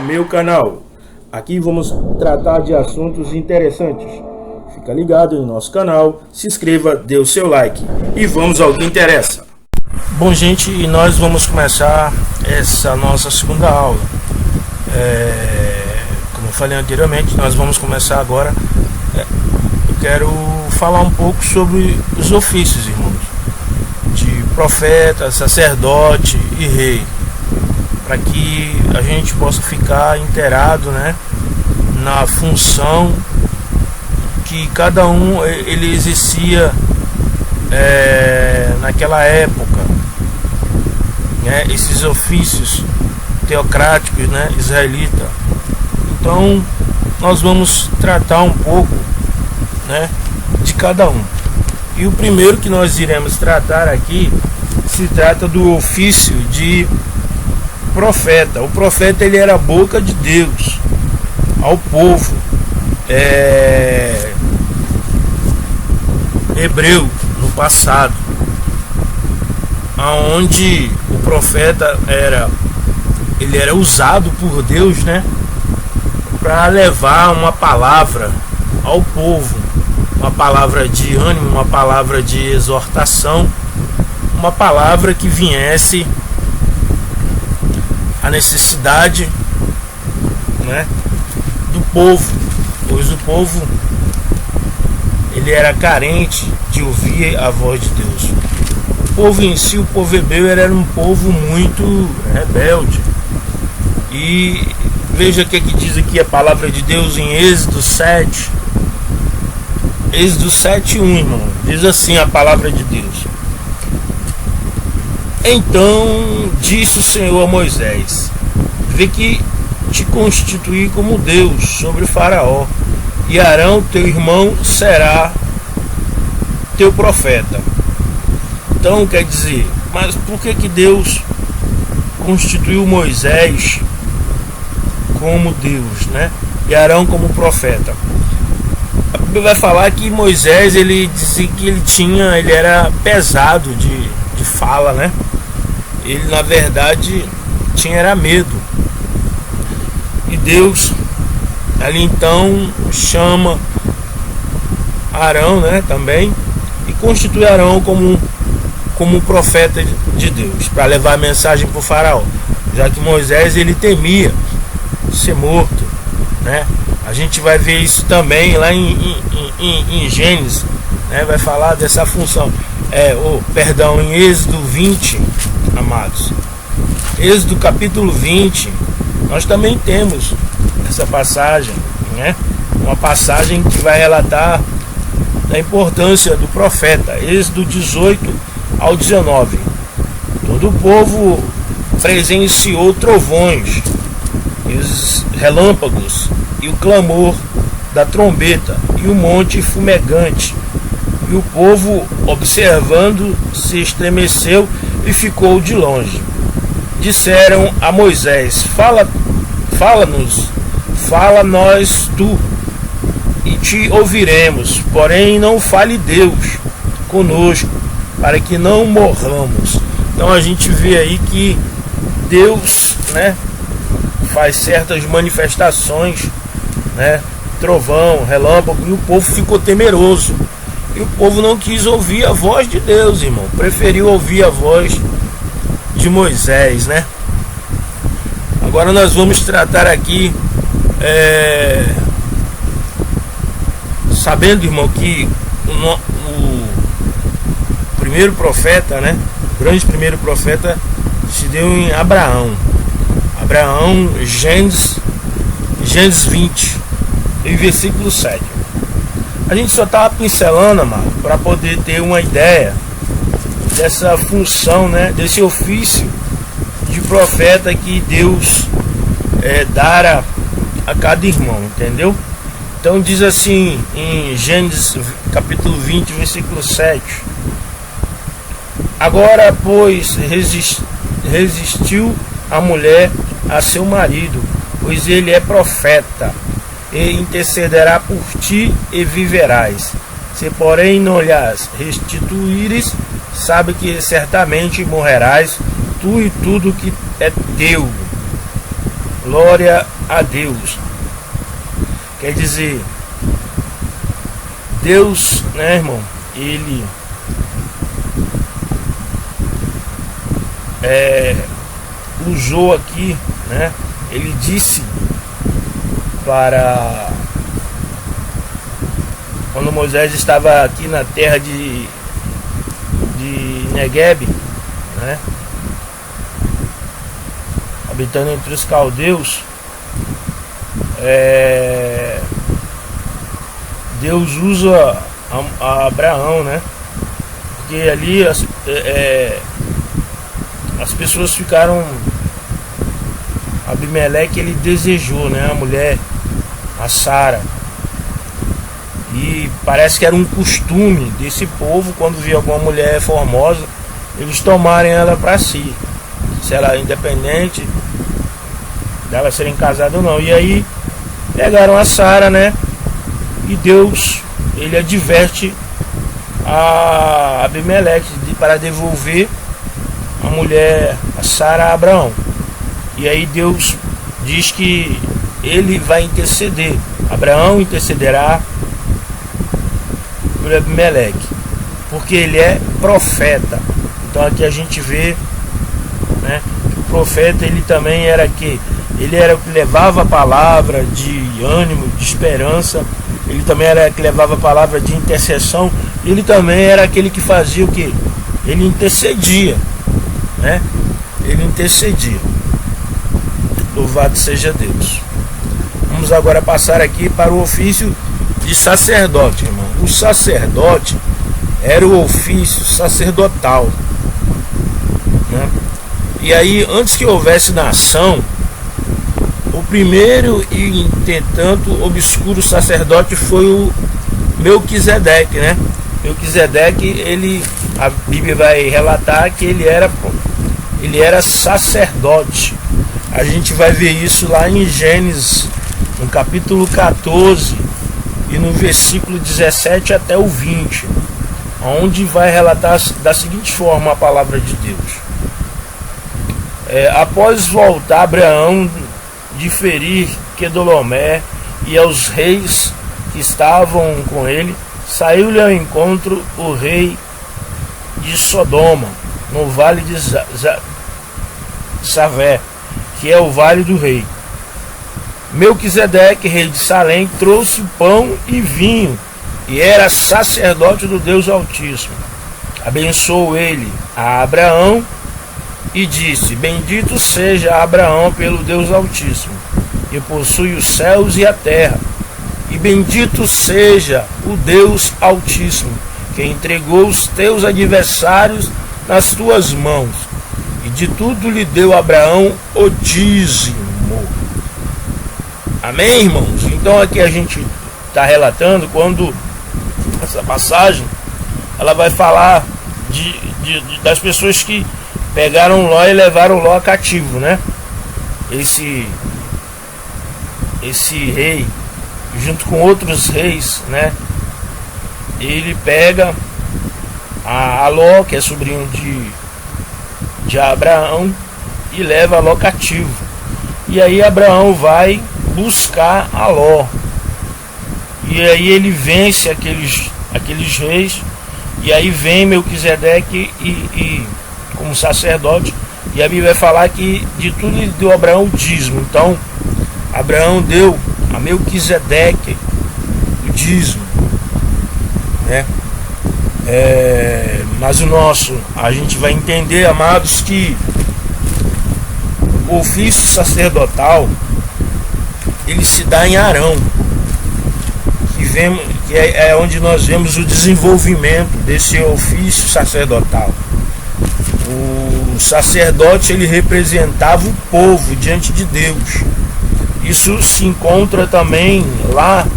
meu canal. Aqui vamos tratar de assuntos interessantes. Fica ligado no nosso canal, se inscreva, dê o seu like e vamos ao que interessa. Bom, gente, e nós vamos começar essa nossa segunda aula. Como eu falei anteriormente, nós vamos começar agora. Eu quero falar um pouco sobre os ofícios, irmãos, de profeta, sacerdote e rei, para que a gente possa ficar inteirado, né, na função que cada um ele exercia naquela época, né, esses ofícios teocráticos, né, israelita. Então nós vamos tratar um pouco, né, de cada um. E o primeiro que nós iremos tratar aqui se trata do ofício de profeta. O profeta, ele era a boca de Deus ao povo hebreu no passado, aonde o profeta era usado por Deus, né, para levar uma palavra ao povo, uma palavra de ânimo, uma palavra de exortação, uma palavra que viesse a necessidade, né, do povo, pois o povo ele era carente de ouvir a voz de Deus. O povo em si, o povo hebreu, era um povo muito rebelde. E veja o que diz aqui a palavra de Deus em Êxodo 7. Êxodo 7:1, irmão. Diz assim a palavra de Deus: Então disse o Senhor a Moisés: Vê que te constituí como Deus sobre o Faraó, e Arão teu irmão será teu profeta. Então quer dizer, mas por que Deus constituiu Moisés como Deus, né, e Arão como profeta? A Bíblia vai falar que Moisés, ele disse que ele era pesado de fala, né? Ele na verdade era medo. E Deus ali então chama Arão, né, também, e constitui Arão como profeta de Deus, para levar a mensagem para o faraó, já que Moisés ele temia ser morto, né? A gente vai ver isso também lá em Gênesis, né? Vai falar dessa função. Em Êxodo 20, amados. Êxodo capítulo 20, nós também temos essa passagem, né? Uma passagem que vai relatar a importância do profeta. Êxodo 18 ao 19. Todo o povo presenciou trovões, os relâmpagos e o clamor da trombeta e o monte fumegante. E o povo, observando, se estremeceu e ficou de longe. Disseram a Moisés: Fala nós tu, e te ouviremos, porém não fale Deus conosco, para que não morramos. Então a gente vê aí que Deus, né, faz certas manifestações, né, trovão, relâmpago, e o povo ficou temeroso. E o povo não quis ouvir a voz de Deus, irmão. Preferiu ouvir a voz de Moisés, né? Agora nós vamos tratar aqui, sabendo, irmão, que o primeiro profeta, né, o grande primeiro profeta, se deu em Abraão. Gênesis 20, em versículo 7. A gente só estava pincelando, amado, para poder ter uma ideia dessa função, né, desse ofício de profeta que Deus dara a cada irmão, entendeu? Então diz assim em Gênesis capítulo 20, versículo 7: Agora, pois, resistiu a mulher a seu marido, pois ele é profeta, e intercederá por ti e viverás. Se porém não lhas restituíres, sabe que certamente morrerás, tu e tudo que é teu. Glória a Deus. Quer dizer, Deus, né, irmão, ele usou aqui, né? Ele disse para quando Moisés estava aqui na terra de Negueb, né? Habitando entre os caldeus, Deus usa a Abraão, né? Porque ali as pessoas ficaram. Abimeleque, ele desejou, né, a mulher, a Sara. E parece que era um costume desse povo, quando via alguma mulher formosa, eles tomarem ela para si, se ela é independente dela serem casadas ou não. E aí pegaram a Sara, né? E Deus, ele adverte a Abimeleque para devolver a mulher, a Sara, a Abraão. E aí Deus diz que ele vai interceder. Abraão intercederá por Abimeleque, porque ele é profeta. Então aqui a gente vê, né, que o profeta, ele também era que ele era o que levava a palavra de ânimo, de esperança. Ele também era o que levava a palavra de intercessão. Ele também era aquele que fazia o que? Ele intercedia, né? Ele intercedia. Louvado seja Deus. Vamos agora passar aqui para o ofício de sacerdote, irmão. O sacerdote era o ofício sacerdotal, né? E aí, antes que houvesse nação, o primeiro e, entretanto, obscuro sacerdote foi o Melquisedeque, né? Melquisedeque, ele, a Bíblia vai relatar que ele era sacerdote. A gente vai ver isso lá em Gênesis, no capítulo 14 e no versículo 17 até o 20, onde vai relatar da seguinte forma a palavra de Deus. Após voltar Abraão de ferir Quedorlaomer e aos reis que estavam com ele, saiu-lhe ao encontro o rei de Sodoma, no vale de Savé, que é o vale do rei. Melquisedeque, rei de Salém, trouxe pão e vinho, e era sacerdote do Deus Altíssimo. Abençoou ele a Abraão e disse: bendito seja Abraão pelo Deus Altíssimo, que possui os céus e a terra, e bendito seja o Deus Altíssimo, que entregou os teus adversários nas tuas mãos, e de tudo lhe deu Abraão o dízimo. Amém, irmãos? Então aqui a gente está relatando, quando essa passagem ela vai falar das pessoas que pegaram Ló e levaram Ló cativo, né? Esse rei, junto com outros reis, né? Ele pega a Ló, que é sobrinho de Abraão, e leva Ló cativo. E aí Abraão vai buscar a Ló. E aí ele vence aqueles reis. E aí vem Melquisedeque e como sacerdote. E a Bíblia vai falar que de tudo ele deu a Abraão o dízimo. Então Abraão deu a Melquisedeque o dízimo, né? Mas a gente vai entender, amados, que o ofício sacerdotal ele se dá em Arão, que é onde nós vemos o desenvolvimento desse ofício sacerdotal. O sacerdote, ele representava o povo diante de Deus. Isso se encontra também lá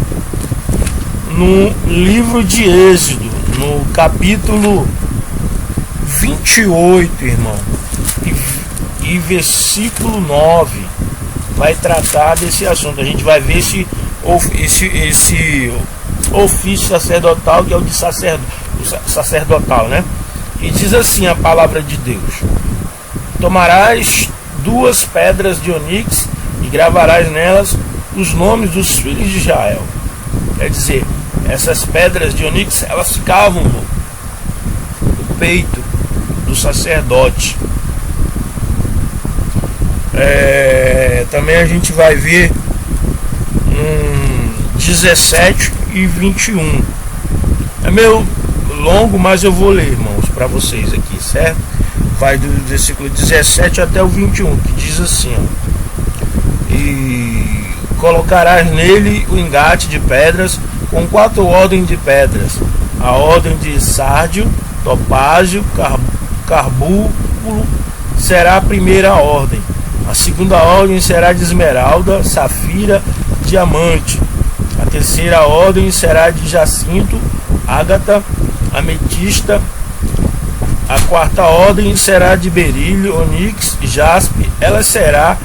no livro de Êxodo, no capítulo 28, irmão, e versículo 9, vai tratar desse assunto. A gente vai ver esse ofício sacerdotal, que é o de sacerdotal, né? E diz assim a palavra de Deus: tomarás 2 pedras de onix e gravarás nelas os nomes dos filhos de Israel. Quer dizer, essas pedras de onix, elas ficavam no peito do sacerdote. Também a gente vai ver 17 e 21. É meio longo, mas eu vou ler, irmãos, para vocês aqui, certo? Vai do versículo 17 até o 21, que diz assim, ó: e colocarás nele o engate de pedras com 4 ordens de pedras: a ordem de sárdio, topázio, carbúnculo será a primeira ordem. A segunda ordem será de esmeralda, safira, diamante. A terceira ordem será de jacinto, ágata, ametista. A quarta ordem será de berílio, onix, jaspe. Elas serão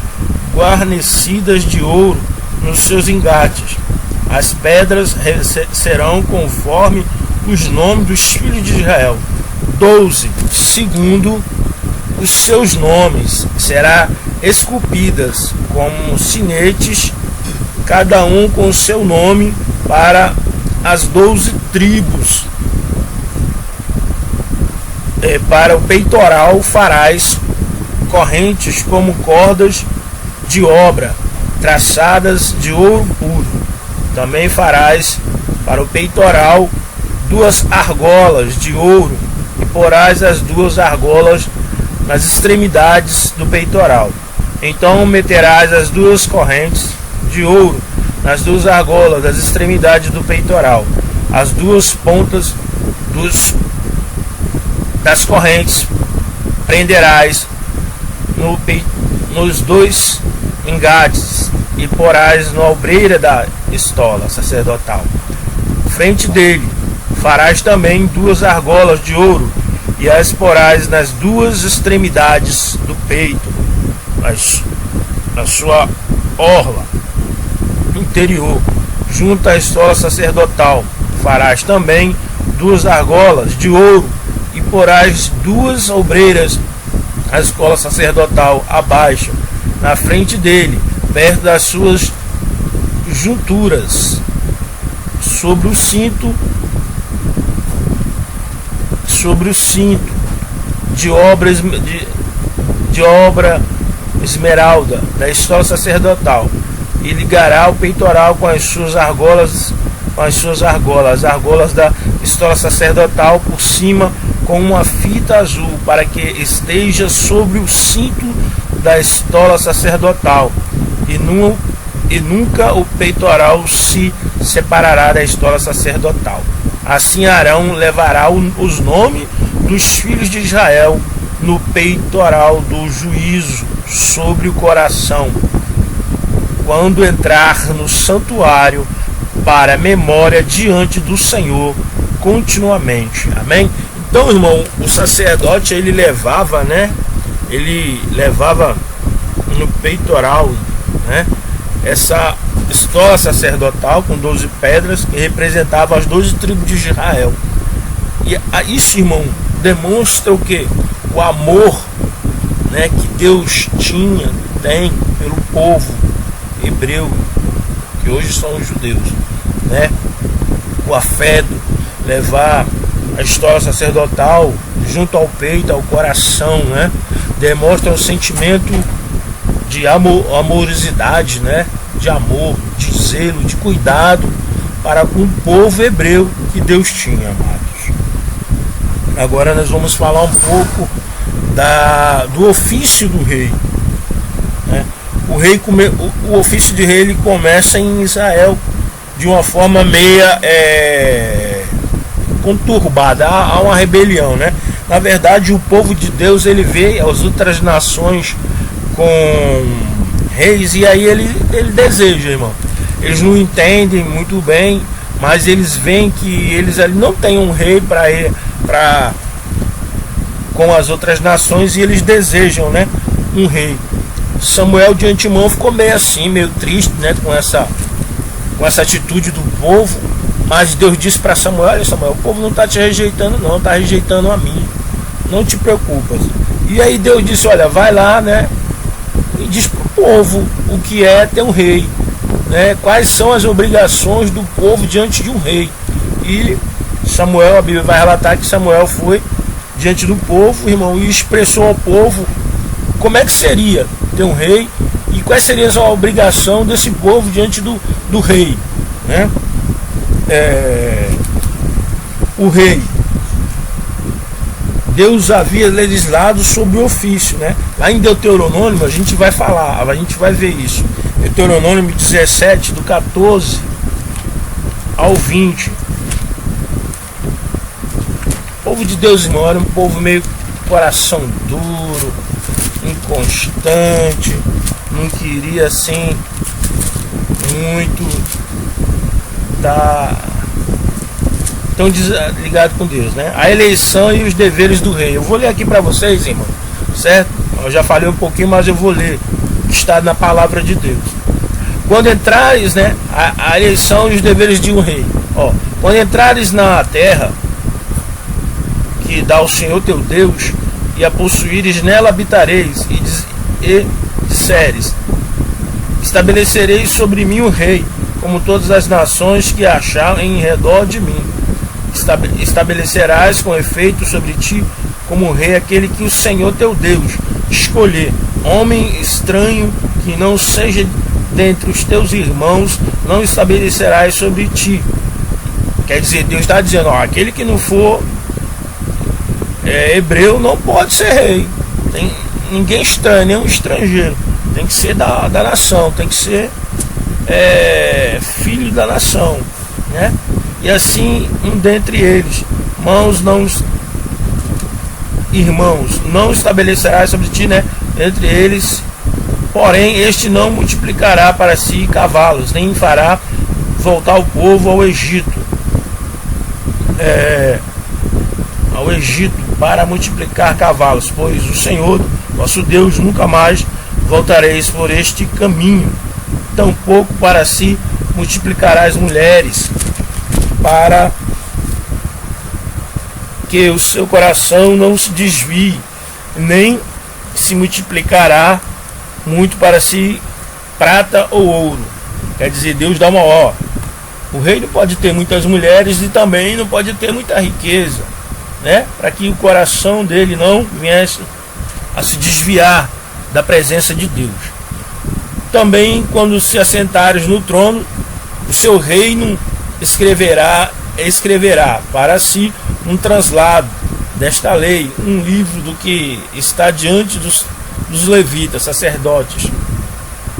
guarnecidas de ouro nos seus engates. As pedras serão conforme os nomes dos filhos de Israel, 12, segundo os seus nomes. Será esculpidas como sinetes, cada um com seu nome, para as 12 tribos. Para o peitoral farás correntes como cordas de obra, traçadas de ouro puro. Também farás para o peitoral 2 argolas de ouro, e porás as 2 argolas nas extremidades do peitoral. Então meterás as 2 correntes de ouro nas 2 argolas das extremidades do peitoral. As 2 pontas das correntes prenderás nos 2 engates e porás na obreira da estola sacerdotal. Frente dele farás também 2 argolas de ouro, e as porás nas 2 extremidades do peito, na sua orla interior, junto à estola sacerdotal. Farás também 2 argolas de ouro, e porás 2 obreiras à escola sacerdotal abaixo, na frente dele, perto das suas junturas, sobre o cinto de obra esmeralda da estola sacerdotal, e ligará o peitoral com as suas argolas, as argolas da estola sacerdotal por cima, com uma fita azul, para que esteja sobre o cinto da estola sacerdotal, e nunca o peitoral se separará da estola sacerdotal. Assim Arão levará os nomes dos filhos de Israel no peitoral do juízo sobre o coração, quando entrar no santuário, para memória diante do Senhor continuamente. Amém? Então, irmão, o sacerdote ele levava no peitoral, né, essa estola sacerdotal com 12 pedras que representava as 12 tribos de Israel. E isso, irmão, demonstra o que? O amor, né, que Deus tem pelo povo hebreu, que hoje são os judeus, né? O afeto, levar a estola sacerdotal junto ao peito, ao coração, né? Demonstra o sentimento de amorosidade, né? De amor, de zelo, de cuidado para com o povo hebreu que Deus tinha, amados. Agora nós vamos falar um pouco do ofício do rei, né? O ofício de rei ele começa em Israel de uma forma meia conturbada. Há uma rebelião, né? Na verdade, o povo de Deus ele vê as outras nações com reis, e aí ele deseja, irmão. Eles não entendem muito bem, mas eles veem que eles ali não têm um rei para com as outras nações, e eles desejam, né, um rei. Samuel de antemão ficou meio assim, meio triste, né, com essa atitude do povo, mas Deus disse para Samuel: olha, Samuel, o povo não está te rejeitando não, está rejeitando a mim, não te preocupas. E aí Deus disse: olha, vai lá, né, e diz para o povo o que é ter um rei, né? Quais são as obrigações do povo diante de um rei. E Samuel, a Bíblia vai relatar que Samuel foi diante do povo, irmão, e expressou ao povo como é que seria ter um rei e quais seriam a obrigação desse povo diante do rei, né? O rei, Deus havia legislado sobre o ofício, né? Lá em Deuteronômio a gente vai falar, a gente vai ver isso. Deuteronômio 17, do 14 ao 20. O povo de Deus, irmão, era um povo meio coração duro, inconstante, não queria assim muito tão desligado com Deus, né? A eleição e os deveres do rei. Eu vou ler aqui para vocês, irmão, certo? Eu já falei um pouquinho, mas eu vou ler, está na palavra de Deus. Quando entrares, né, a eleição e os deveres de um rei. Ó, quando entrares na terra que dá o Senhor teu Deus, e a possuíres, nela habitareis, e disseres: estabelecereis sobre mim o rei, como todas as nações que acharem em redor de mim. Estabelecerás com efeito sobre ti como rei aquele que o Senhor teu Deus escolher, homem estranho que não seja dentre os teus irmãos, não estabelecerás sobre ti. Quer dizer, Deus está dizendo, ó, aquele que não for hebreu não pode ser rei. Tem ninguém estranho, nenhum estrangeiro. Tem que ser da nação, tem que ser filho da nação, né? E assim um dentre eles, irmãos, não estabelecerás sobre ti, né? Entre eles, porém, este não multiplicará para si cavalos, nem fará voltar o povo ao Egito. Ao Egito para multiplicar cavalos, pois o Senhor, vosso Deus, nunca mais voltareis por este caminho. Tampouco para si multiplicarás mulheres, para que o seu coração não se desvie, nem se multiplicará muito para si prata ou ouro. Quer dizer, Deus dá uma o rei não pode ter muitas mulheres e também não pode ter muita riqueza, né? Para que o coração dele não viesse a se desviar da presença de Deus. Também, quando se assentares no trono, o seu reino escreverá para si um translado desta lei, um livro do que está diante dos levitas, sacerdotes,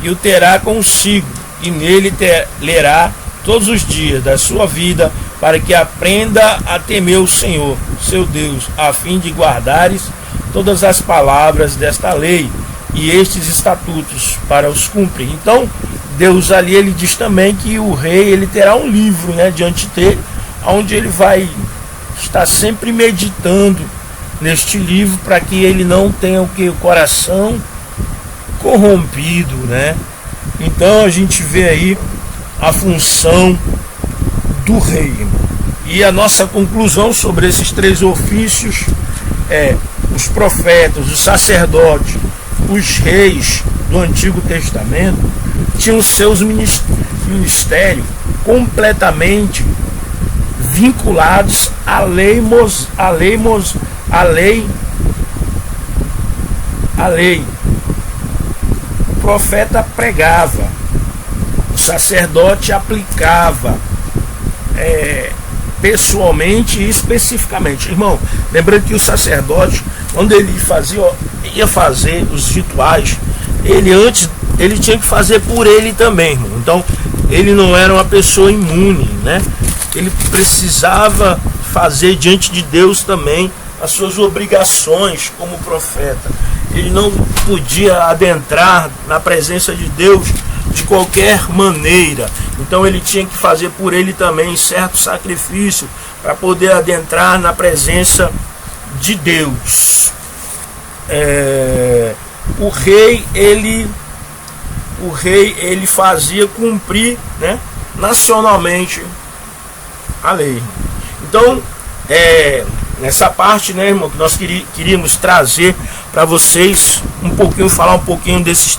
e o terá consigo, e nele lerá todos os dias da sua vida, para que aprenda a temer o Senhor, seu Deus, a fim de guardares todas as palavras desta lei e estes estatutos para os cumprir. Então, Deus ali, ele diz também que o rei, ele terá um livro, né, diante dele, onde ele vai estar sempre meditando neste livro, para que ele não tenha o coração corrompido, né? Então a gente vê aí a função do rei. E a nossa conclusão sobre esses três ofícios os profetas, os sacerdotes, os reis do Antigo Testamento tinham seus ministérios completamente vinculados à lei. O profeta pregava, o sacerdote aplicava pessoalmente e especificamente. Irmão, lembrando que o sacerdote, quando ele ia fazer os rituais, ele tinha que fazer por ele também, irmão. Então, ele não era uma pessoa imune, né? Ele precisava fazer diante de Deus também as suas obrigações como profeta. Ele não podia adentrar na presença de Deus de qualquer maneira. Então ele tinha que fazer por ele também certo sacrifício para poder adentrar na presença de Deus. O rei ele fazia cumprir, né, nacionalmente a lei. Então nessa parte, né, irmão, que nós queríamos trazer para vocês um pouquinho, falar um pouquinho desses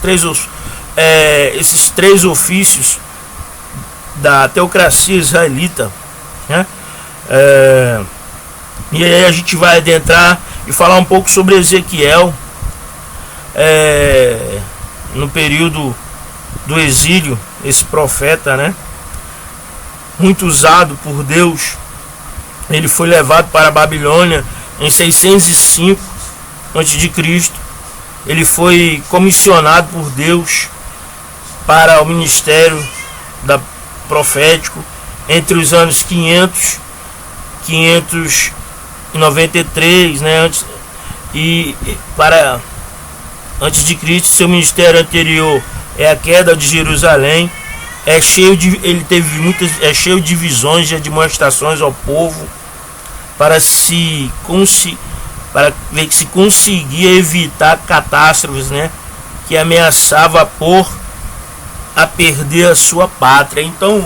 esses três ofícios da teocracia israelita, né? E aí a gente vai adentrar e falar um pouco sobre Ezequiel, no período do exílio, esse profeta, né, muito usado por Deus. Ele foi levado para a Babilônia em 605 a.C. Ele foi comissionado por Deus para o ministério profético entre os anos 593, né, antes de Cristo. Seu ministério anterior é a queda de Jerusalém. É cheio de visões, de demonstrações ao povo para ver que se conseguia evitar catástrofes, né, que ameaçava a perder a sua pátria. Então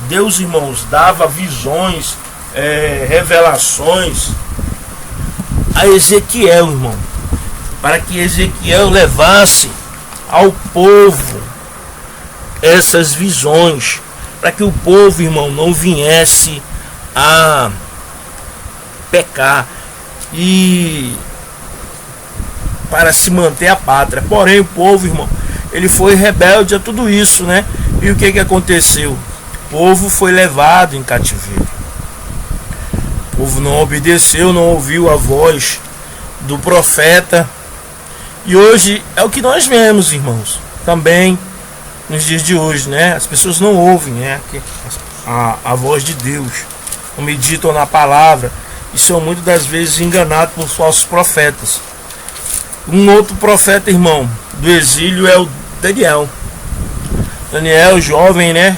Deus, irmãos, dava visões, revelações a Ezequiel, irmão, para que Ezequiel levasse ao povo essas visões, para que o povo, irmão, não viesse a pecar e para se manter a pátria. Porém, o povo, irmão, ele foi rebelde a tudo isso, né? E o que aconteceu? O povo foi levado em cativeiro. O povo não obedeceu, não ouviu a voz do profeta. E hoje é o que nós vemos, irmãos, também nos dias de hoje, né? As pessoas não ouvem, né, a voz de Deus, não meditam na palavra e são muitas das vezes enganados por falsos profetas. Um outro profeta, irmão, do exílio é o Daniel. Daniel, jovem, né,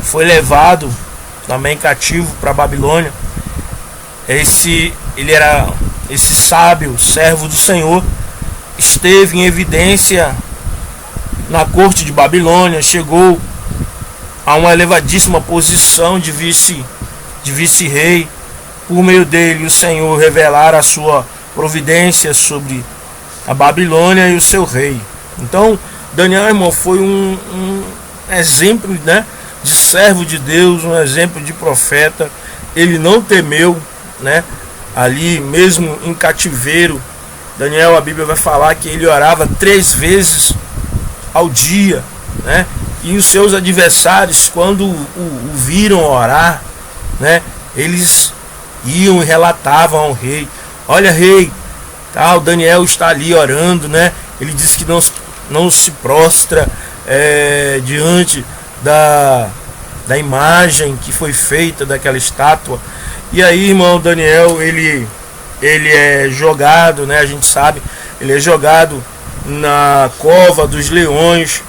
foi levado também cativo para a Babilônia. Ele era esse sábio, servo do Senhor, esteve em evidência na corte de Babilônia, chegou a uma elevadíssima posição de vice-rei. Por meio dele, o Senhor revelara a sua providência sobre a Babilônia e o seu rei. Então, Daniel, irmão, foi um exemplo, né, de servo de Deus, um exemplo de profeta. Ele não temeu, né, ali mesmo em cativeiro. Daniel, a Bíblia vai falar que ele orava 3 vezes ao dia, né? E os seus adversários, quando o viram orar, né, eles iam e relatavam ao rei: olha, rei, o Daniel está ali orando, né? Ele diz que não se prostra diante da imagem que foi feita daquela estátua. E aí, irmão, Daniel, ele é jogado, né? A gente sabe, ele é jogado na cova dos leões,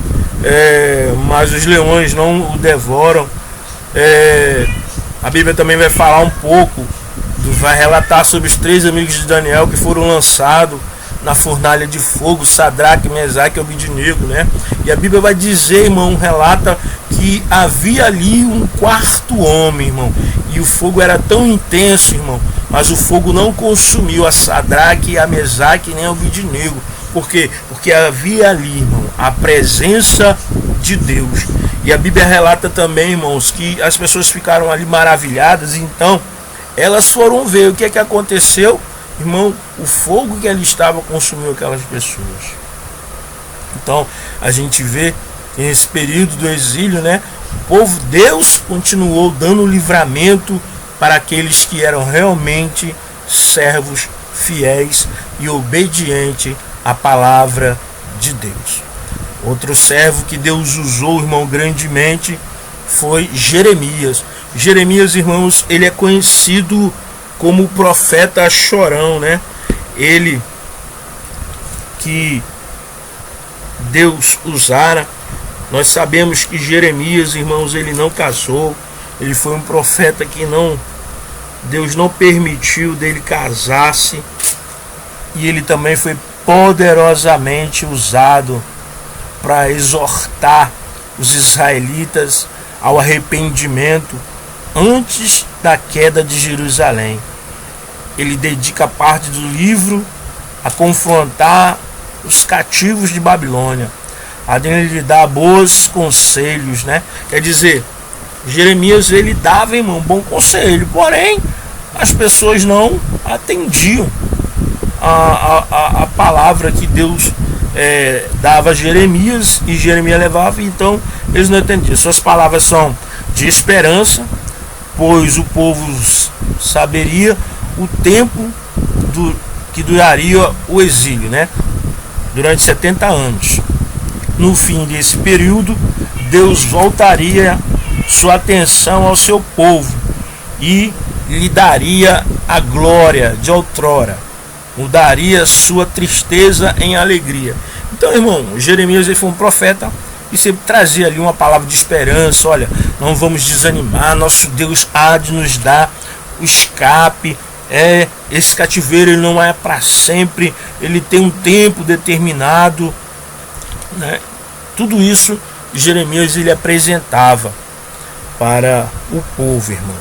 mas os leões não o devoram. A Bíblia também vai falar um pouco, vai relatar sobre os 3 amigos de Daniel que foram lançados na fornalha de fogo, Sadraque, Mesaque e Abednego, né? E a Bíblia vai dizer, irmão, relata que havia ali um 4º homem, irmão, e o fogo era tão intenso, irmão, mas o fogo não consumiu a Sadraque, a Mesaque nem a Abednego. Por quê? Porque havia ali, irmão, a presença de Deus. E a Bíblia relata também, irmãos, que as pessoas ficaram ali maravilhadas. Então elas foram ver o que aconteceu, irmão. O fogo que ali estava consumiu aquelas pessoas. Então a gente vê nesse período do exílio, né, o povo, Deus continuou dando livramento para aqueles que eram realmente servos fiéis e obedientes à palavra de Deus. Outro servo que Deus usou, irmão, grandemente foi Jeremias. Jeremias, irmãos, ele é conhecido como o profeta chorão, né? Ele que Deus usara. Nós sabemos que Jeremias, irmãos, ele não casou. Ele foi um profeta que Deus não permitiu dele casar-se. E ele também foi poderosamente usado para exortar os israelitas ao arrependimento antes da queda de Jerusalém. ele dedica parte do livro a confrontar os cativos de Babilônia. Ele dá bons conselhos, né? Quer dizer, Jeremias ele dava, irmão, bom conselho, porém as pessoas não atendiam a palavra que Deus dava a Jeremias, e Jeremias levava, então eles não entendiam. Suas palavras são de esperança, pois o povo saberia o tempo que duraria o exílio, né? Durante 70 anos. No fim desse período, Deus voltaria sua atenção ao seu povo e lhe daria a glória de outrora, mudaria sua tristeza em alegria. Então, irmão, Jeremias ele foi um profeta e sempre trazia ali uma palavra de esperança. Olha, não vamos desanimar, nosso Deus há de nos dar o escape. Esse cativeiro ele não é para sempre, ele tem um tempo determinado, né? Tudo isso Jeremias ele apresentava para o povo, irmão.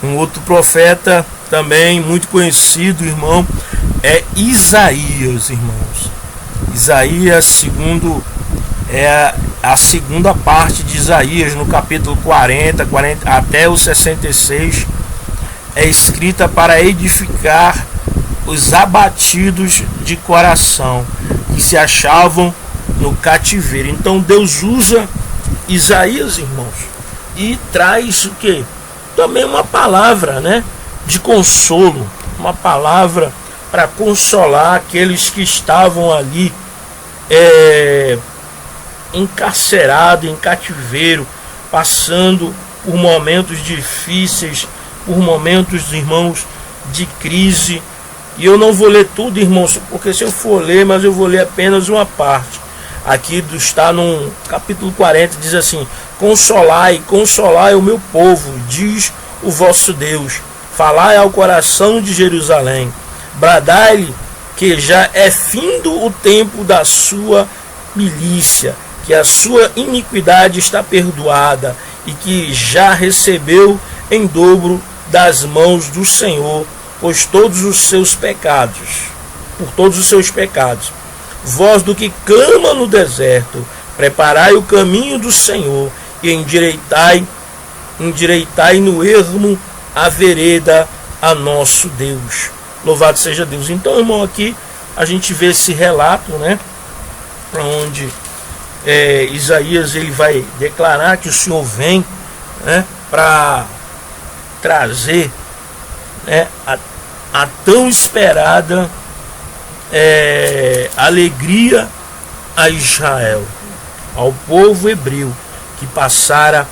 Um outro profeta também muito conhecido, irmão, é Isaías, irmãos. Isaías, segundo a segunda parte de Isaías, no capítulo 40 até o 66, é escrita para edificar os abatidos de coração que se achavam no cativeiro. Então Deus usa Isaías, irmãos, e traz o que? Também uma palavra, né, de consolo, uma palavra para consolar aqueles que estavam ali encarcerados, em cativeiro, passando por momentos difíceis, por momentos, irmãos, de crise. E eu não vou ler tudo, irmãos, porque se eu for ler, mas eu vou ler apenas uma parte. Aqui está no capítulo 40, diz assim: consolai o meu povo, diz o vosso Deus. Falai ao coração de Jerusalém. Bradai-lhe que já é findo o tempo da sua milícia, que a sua iniquidade está perdoada e que já recebeu em dobro das mãos do Senhor, por todos os seus pecados. Vós do que clama no deserto, preparai o caminho do Senhor e endireitai no ermo a vereda a nosso Deus. Louvado seja Deus. Então, irmão, aqui a gente vê esse relato, né, onde Isaías ele vai declarar que o Senhor vem, né, para trazer, né, a tão esperada alegria a Israel, ao povo hebreu que passara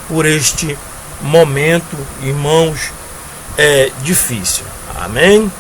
por este momento, irmãos, difícil. Amém?